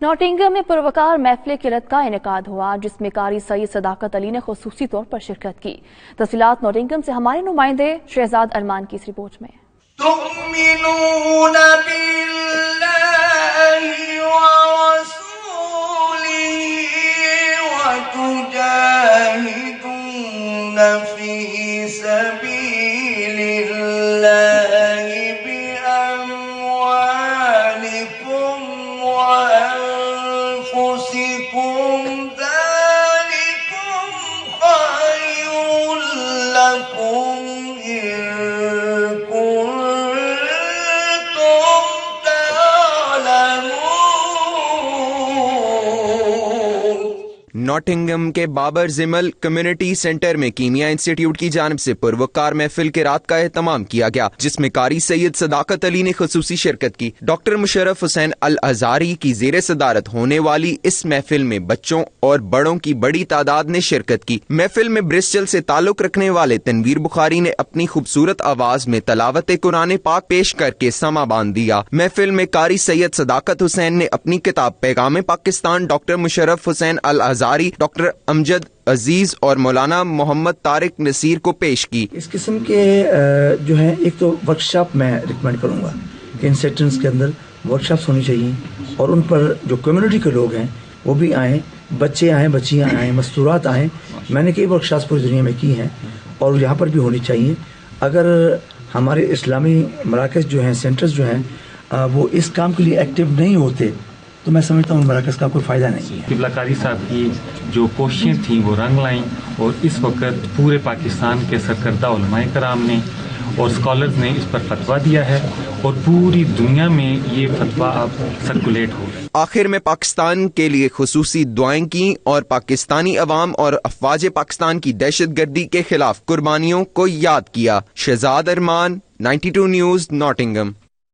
Nottingham में पुरवकार महफिल किरत का इनेकाद हुआ, जिसमें कारी सईद सदाकत अली ने खुसूसी तौर पर शिरकत की। तफसीलात नॉटिंघम से हमारे नुमाइंदे शहजाद अरमान की इस रिपोर्ट में। नॉटिंघम के बाबर जिमल कम्युनिटी सेंटर में कीमिया इंस्टीट्यूट की जानिब से पुरवकार महफिल के रात का एहतमाम किया गया, जिसमें कारी सैयद सदाकत अली ने खुसूसी शिरकत की। डॉक्टर मुशर्रफ हुसैन अल अज़ारी की ज़ेरे सदारत होने वाली इस महफिल में बच्चों और बड़ों की बड़ी तादाद ने शिरकत की। महफिल में ब्रिस्टल से ताल्लुक रखने वाले तनवीर बुखारी ने अपनी खूबसूरत आवाज में तलावत कुरान पाक पेश करके समा बांध दिया। महफिल में कारी सैयद सदाकत हुसैन ने अपनी किताब पैगाम पाकिस्तान डॉक्टर मुशर्रफ हुसैन अल अज़ारी, डॉक्टर अमजद अजीज और मौलाना मोहम्मद तारिक नसीर को पेश की। इस किस्म के जो है, एक तो वर्कशॉप मैं रिकमेंड करूंगा कि इन सेक्टर्स के अंदर वर्कशॉप्स होनी चाहिए और उन पर जो कम्युनिटी के लोग हैं वो भी आएँ, बच्चे आएँ, बच्चियाँ आएँ, मस्तूरात आएँ। मैंने कई वर्कशॉप्स पूरी दुनिया में की हैं और यहाँ पर भी होनी चाहिए। अगर हमारे इस्लामी मराकज़ जो हैं, सेंटर्स जो हैं, वो इस काम के लिए एक्टिव नहीं होते तो मैं समझता हूँ मराकज़ का कोई फ़ायदा नहीं है। क़िबला कारी साहब की जो कोशिशें थीं वो रंग लाईं और इस वक्त पूरे पाकिस्तान के सरकर्दा उलमाए कराम ने और स्कॉलर्स ने इस पर फतवा दिया है और पूरी दुनिया में ये फतवा अब सर्कुलेट हो रहा है। आखिर में पाकिस्तान के लिए खुसूसी दुआएं की और पाकिस्तानी अवाम और अफवाज पाकिस्तान की दहशतगर्दी के खिलाफ कुर्बानियों को याद किया। शहजाद अरमान, 92 न्यूज़, नॉटिंघम।